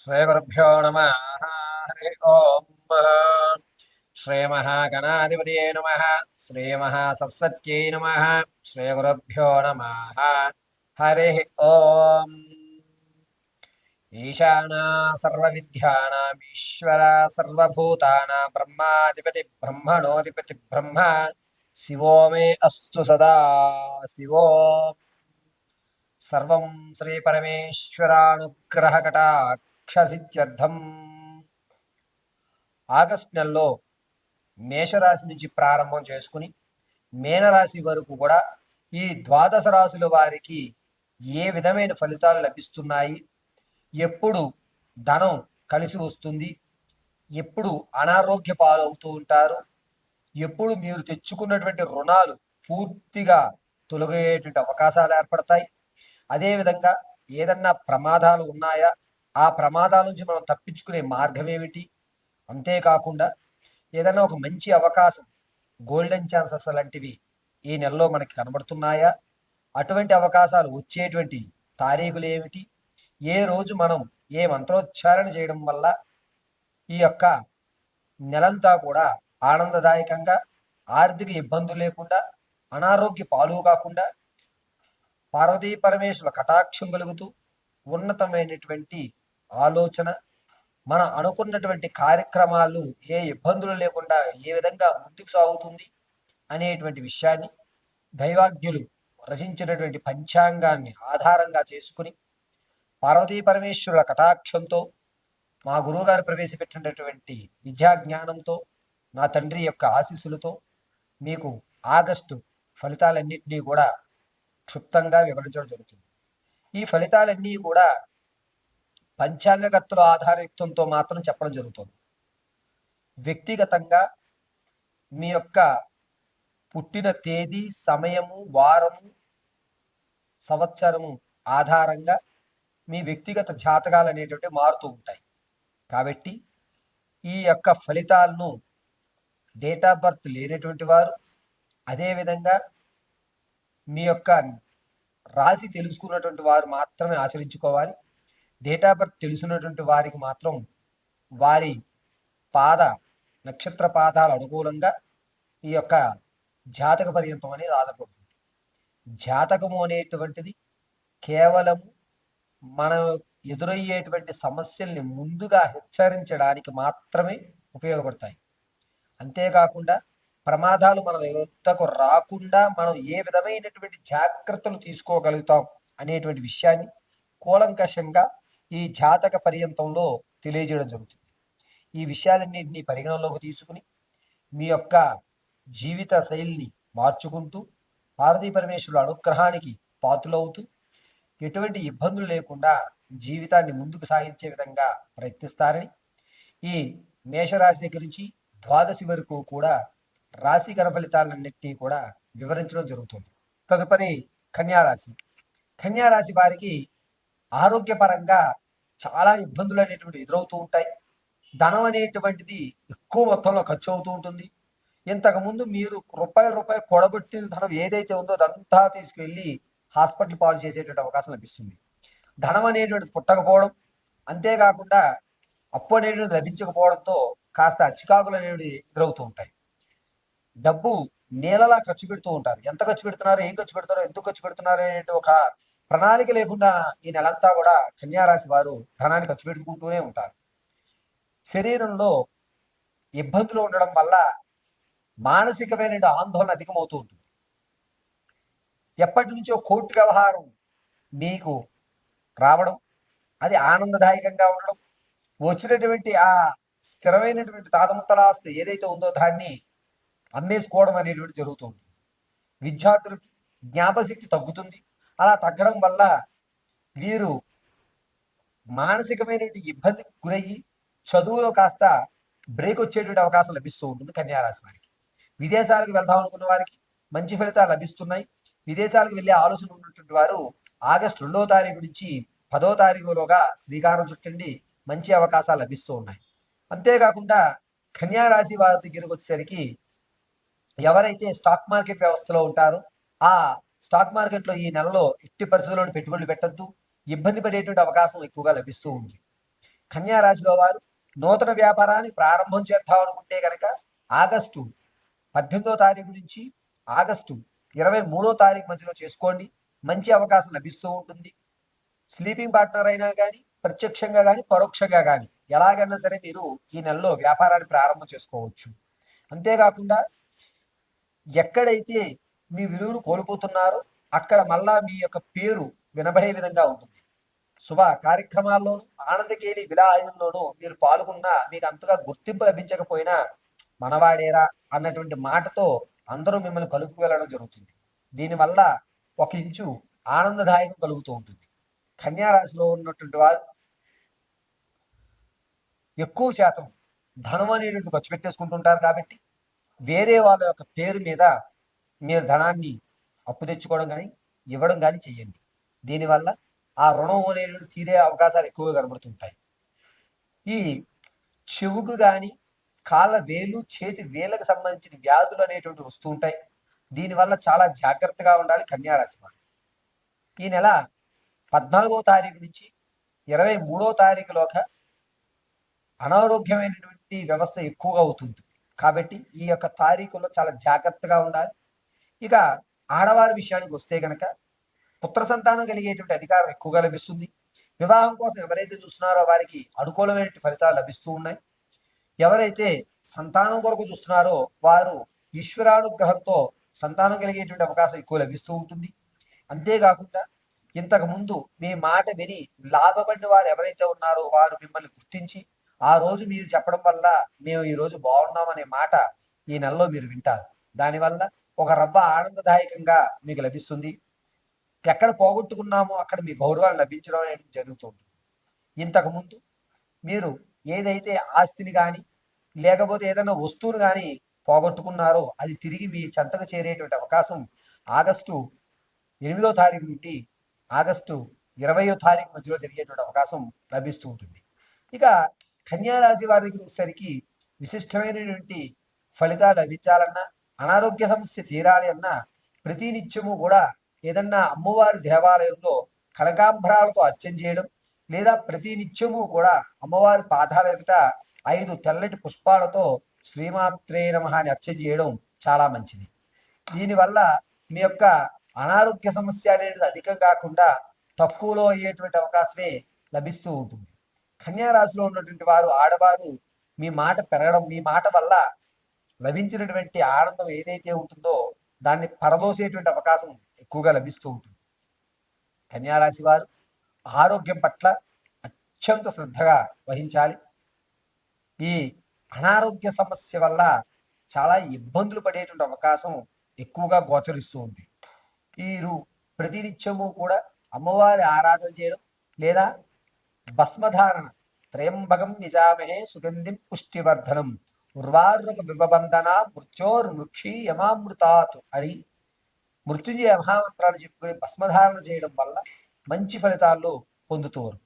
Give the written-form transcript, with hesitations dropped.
శ్రీగురుభ్యో నమ. హరి ఓం. శ్రీమహాగణాధిపతయే నమ. శ్రీమహాసరస్వత్యై నమ. శ్రీగురుభ్యో నమ. హరి ఓం. ఈశానా సర్వవిద్యానాం ఈశ్వర సర్వభూతానాం బ్రహ్మాధిపతి బ్రహ్మణోధిపతి బ్రహ్మ శివో మే అస్తు సదా శివో. సర్వం శ్రీ పరమేశ్వరానుగ్రహ కటాక్షసిద్ధ్యర్థం. ఆగస్టు నెలలో మేషరాశి నుంచి ప్రారంభం చేసుకుని మీనరాశి వరకు కూడా ఈ ద్వాదశ రాశుల వారికి ఏ విధమైన ఫలితాలు లభిస్తున్నాయి, ఎప్పుడు ధనం కలిసి వస్తుంది, ఎప్పుడు అనారోగ్య పాలవుతూ ఉంటారు, ఎప్పుడు మీరు తెచ్చుకున్నటువంటి రుణాలు పూర్తిగా తొలగేటువంటి అవకాశాలు ఏర్పడతాయి, అదేవిధంగా ఏదన్నా ప్రమాదాలు ఉన్నాయా, ఆ ప్రమాదాల నుంచి మనం తప్పించుకునే మార్గం ఏమిటి, అంతేకాకుండా ఏదైనా ఒక మంచి అవకాశం, గోల్డెన్ ఛాన్సెస్ లాంటివి ఈ నెలలో మనకి కనబడుతున్నాయా, అటువంటి అవకాశాలు వచ్చేటువంటి తారీఖులు ఏమిటి, ఏ రోజు మనం ఏ మంత్రోచ్చారణ చేయడం వల్ల ఈ యొక్క నెలంతా కూడా ఆనందదాయకంగా, ఆర్థిక ఇబ్బందులు లేకుండా, అనారోగ్య పాలు కాకుండా, పార్వతీ పరమేశ్వరుల కటాక్షం కలుగుతూ ఉన్నతమైనటువంటి ఆలోచన, మన అనుకున్నటువంటి కార్యక్రమాలు ఏ ఇబ్బందులు లేకుండా ఏ విధంగా ముందుకు సాగుతుంది అనేటువంటి విషయాన్ని దైవాజ్ఞులు రచించినటువంటి పంచాంగాన్ని ఆధారంగా చేసుకుని పార్వతీ పరమేశ్వరుల కటాక్షంతో, మా గురువుగారు ప్రవేశపెట్టినటువంటి విద్యా జ్ఞానంతో, నా తండ్రి యొక్క ఆశీస్సులతో మీకు ఆగస్టు ఫలితాలన్నింటినీ కూడా క్షుప్తంగా వివరించడం జరుగుతుంది. ఈ ఫలితాలన్నీ కూడా పంచాంగకర్తల ఆధారయుక్తంతో మాత్రం చెప్పడం జరుగుతుంది. వ్యక్తిగతంగా మీ యొక్క పుట్టిన తేదీ, సమయము, వారము, సంవత్సరము ఆధారంగా మీ వ్యక్తిగత జాతకాలు అనేటువంటి మారుతూ ఉంటాయి. కాబట్టి ఈ యొక్క ఫలితాలను డేట్ ఆఫ్ బర్త్ లేనటువంటి వారు, అదేవిధంగా మీ యొక్క రాశి తెలుసుకున్నటువంటి వారు మాత్రమే ఆచరించుకోవాలి. డేట్ ఆఫ్ బర్త్ తెలుసున్నటువంటి వారికి మాత్రం వారి పాద నక్షత్ర పాదాలు అనుకూలంగా ఈ యొక్క జాతక పర్యంతం అనేది ఆధారపడుతుంది. జాతకము అనేటువంటిది కేవలం మనం ఎదురయ్యేటువంటి సమస్యల్ని ముందుగా హెచ్చరించడానికి మాత్రమే ఉపయోగపడతాయి. అంతేకాకుండా ప్రమాదాలు మన యుద్ధకు రాకుండా మనం ఏ విధమైనటువంటి జాగ్రత్తలు తీసుకోగలుగుతాం అనేటువంటి విషయాన్ని కూలంకషంగా ఈ జాతక పర్యంతంలో తెలియజేయడం జరుగుతుంది. ఈ విషయాలన్నింటినీ పరిగణనలోకి తీసుకుని మీ యొక్క జీవిత శైలిని మార్చుకుంటూ పార్వతీ పరమేశ్వరుల అనుగ్రహానికి పాత్రులవుతూ ఎటువంటి ఇబ్బందులు లేకుండా జీవితాన్ని ముందుకు సాగించే విధంగా ప్రయత్నిస్తారని, ఈ మేషరాశి దగ్గర నుంచి ద్వాదశి వరకు కూడా రాశి గణ ఫలితాలన్నింటినీ కూడా వివరించడం జరుగుతుంది. తదుపరి కన్యారాశి. కన్యారాశి వారికి ఆరోగ్యపరంగా చాలా ఇబ్బందులు అనేటువంటి ఎదురవుతూ ఉంటాయి. ధనం అనేటువంటిది ఎక్కువ మొత్తంలో ఖర్చు అవుతూ ఉంటుంది. ఇంతకుముందు మీరు రూపాయి కూడబెట్టిన ధనం ఏదైతే ఉందో అదంతా తీసుకెళ్ళి హాస్పిటల్ పాలు చేసేటువంటి అవకాశం లభిస్తుంది. ధనం అనేటువంటిది పుట్టకపోవడం, అంతేకాకుండా అప్పు అనేటువంటిది లభించకపోవడంతో కాస్త చికాకులు అనేవి ఎదురవుతూ ఉంటాయి. డబ్బు నేలలా ఖర్చు పెడుతూ ఉంటారు. ఎంత ఖర్చు పెడుతున్నారు, ఏం ఖర్చు పెడతారో, ఎందుకు ఖర్చు పెడుతున్నారు అనే ఒక ప్రణాళిక లేకుండా ఈ నెలంతా కూడా కన్యారాశి వారు ధనాన్ని ఖర్చు పెట్టుకుంటూనే ఉంటారు. శరీరంలో ఇబ్బందులు ఉండడం వల్ల మానసికమైన ఆందోళన అధికమవుతూ ఉంటుంది. ఎప్పటి నుంచో కోర్టు వ్యవహారం మీకు రావడం, అది ఆనందదాయకంగా ఉండడం, వచ్చినటువంటి ఆ స్థిరమైనటువంటి తాతముత్తలాస్తి ఏదైతే ఉందో దాన్ని అమ్మేసుకోవడం అనేటువంటి జరుగుతుంది. విద్యార్థులకి జ్ఞాపశక్తి తగ్గుతుంది. అలా తగ్గడం వల్ల వీరు మానసికమైనటువంటి ఇబ్బందికి గురయ్యి చదువులో కాస్త బ్రేక్ వచ్చేటువంటి అవకాశం లభిస్తూ ఉంటుంది కన్యారాశి వారికి. విదేశాలకు వెళ్దాం అనుకున్న వారికి మంచి ఫలితాలు లభిస్తున్నాయి. విదేశాలకు వెళ్ళే ఆలోచన ఉన్నటువంటి వారు ఆగస్టు 2వ తారీఖు నుంచి 10వ తారీఖులోగా శ్రీకారం చుట్టండి, మంచి అవకాశాలు లభిస్తూ ఉన్నాయి. అంతేకాకుండా కన్యారాశి వారి దగ్గరకు వచ్చేసరికి ఎవరైతే స్టాక్ మార్కెట్ వ్యవస్థలో ఉంటారో ఆ స్టాక్ మార్కెట్లో ఈ నెలలో ఎట్టి పరిస్థితుల్లో పెట్టుబడులు పెట్టద్దు, ఇబ్బంది పడేటువంటి అవకాశం ఎక్కువగా లభిస్తూ ఉంది. కన్యా రాశిలో వారు నూతన వ్యాపారాన్ని ప్రారంభం చేద్దాం అనుకుంటే కనుక ఆగస్టు 18వ తారీఖు నుంచి ఆగస్టు 23వ తారీఖు మధ్యలో చేసుకోండి. మంచి అవకాశం లభిస్తూ ఉంటుంది. స్లీపింగ్ పార్ట్నర్ అయినా కానీ ప్రత్యక్షంగా కానీ పరోక్షంగా కానీ ఎలాగైనా సరే మీరు ఈ నెలలో వ్యాపారాన్ని ప్రారంభం చేసుకోవచ్చు. అంతేకాకుండా ఎక్కడైతే మీ విలువను కోల్పోతున్నారో అక్కడ మళ్ళా మీ యొక్క పేరు వినబడే విధంగా ఉంటుంది. శుభ కార్యక్రమాల్లోనూ ఆనందకేలి విలాయంలోనూ మీరు పాల్గొన్నా మీకు అంతగా గుర్తింపు లభించకపోయినా మనవాడేరా అన్నటువంటి మాటతో అందరూ మిమ్మల్ని కలుపు వెళ్ళడం జరుగుతుంది. దీనివల్ల ఒక ఇంచు ఆనందదాయకం కలుగుతూ ఉంటుంది. కన్యా రాశిలో ఉన్నటువంటి వారు ఎక్కువ శాతం ధనం అనేటువంటి ఖర్చు పెట్టేసుకుంటుంటారు. కాబట్టి వేరే వాళ్ళ యొక్క పేరు మీద మీరు ధనాన్ని అప్పు తెచ్చుకోవడం కానీ ఇవ్వడం కానీ చెయ్యండి. దీనివల్ల ఆ రుణం అనేటువంటి తీరే అవకాశాలు ఎక్కువగా కనబడుతుంటాయి. ఈ చెవుకు కానీ కాళ్ళ వేలు చేతి వేళ్ళకు సంబంధించిన వ్యాధులు అనేటువంటి వస్తూ ఉంటాయి. దీనివల్ల చాలా జాగ్రత్తగా ఉండాలి కన్యా రాశి వారు. ఈ నెల 14వ తారీఖు నుంచి 23వ తారీఖులోగా అనారోగ్యమైనటువంటి వ్యవస్థ ఎక్కువగా అవుతుంది. కాబట్టి ఈ యొక్క తారీఖుల్లో చాలా జాగ్రత్తగా ఉండాలి. ఇక ఆడవారి విషయానికి వస్తే కనుక పుత్ర సంతానం కలిగేటువంటి అధికారం ఎక్కువగా లభిస్తుంది. వివాహం కోసం ఎవరైతే చూస్తున్నారో వారికి అనుకూలమైన ఫలితాలు లభిస్తూ ఉన్నాయి. ఎవరైతే సంతానం కొరకు చూస్తున్నారో వారు ఈశ్వరానుగ్రహంతో సంతానం కలిగేటువంటి అవకాశం ఎక్కువ లభిస్తూ ఉంటుంది. అంతేకాకుండా ఇంతకు ముందు మీ మాట విని లాభపడిన వారు ఎవరైతే ఉన్నారో వారు మిమ్మల్ని గుర్తించి ఆ రోజు మీరు చెప్పడం వల్ల మేము ఈ రోజు బాగున్నామనే మాట ఈ నెలలో మీరు వింటారు. దానివల్ల ఒక రవ్వ ఆనందదాయకంగా మీకు లభిస్తుంది. ఎక్కడ పోగొట్టుకున్నామో అక్కడ మీ గౌరవాన్ని లభించడం అనేది జరుగుతుంది. ఇంతకు ముందు మీరు ఏదైతే ఆస్తిని కానీ లేకపోతే ఏదైనా వస్తువును కానీ పోగొట్టుకున్నారో అది తిరిగి మీ చెంతకు చేరేటువంటి అవకాశం ఆగస్టు 8వ తారీఖు నుండి ఆగస్టు 20వ తారీఖు మధ్యలో జరిగేటువంటి అవకాశం లభిస్తూ ఉంటుంది. ఇక కన్యా రాశి వారి దగ్గర వచ్చేసరికి విశిష్టమైనటువంటి ఫలితాలు లభించాలన్నా అనారోగ్య సమస్య తీరాలి అన్నా ప్రతి నిత్యము కూడా ఏదన్నా అమ్మవారి దేవాలయంలో కనకాంబరాలతో అర్చన చేయడం లేదా ప్రతి నిత్యము కూడా అమ్మవారి పాదాల ఎదుట 5 తెల్లటి పుష్పాలతో శ్రీమాత్రే నమః అని అర్చన చేయడం చాలా మంచిది. దీనివల్ల మీ యొక్క అనారోగ్య సమస్య అనేది అధికం కాకుండా తక్కువలో అయ్యేటువంటి అవకాశమే లభిస్తూ ఉంటుంది. కన్యా రాశిలో ఉన్నటువంటి వారు ఆడవారు మీ మాట పెరగడం, మీ మాట వల్ల లభించినటువంటి ఆనందం ఏదైతే ఉంటుందో దాన్ని పరదోసేటువంటి అవకాశం ఎక్కువగా లభిస్తూ ఉంటుంది. కన్యా రాశి వారు ఆరోగ్యం పట్ల అత్యంత శ్రద్ధగా వహించాలి. ఈ అనారోగ్య సమస్య వల్ల చాలా ఇబ్బందులు పడేటువంటి అవకాశం ఎక్కువగా గోచరిస్తూ ఉంది. వీరు ప్రతినిత్యము కూడా అమ్మవారి ఆరాధన చేయడం లేదా భస్మధారణ త్రయంబకం నిజామహే సుగంధిం పుష్టివర్ధనం ఉర్వారుక విభబంధన మృత్యోర్మృక్షి యమామృతాత్ అని మృత్యుంజయ మహామంత్రాలు చెప్పుకొని భస్మధారణ చేయడం వల్ల మంచి ఫలితాలు పొందుతారు.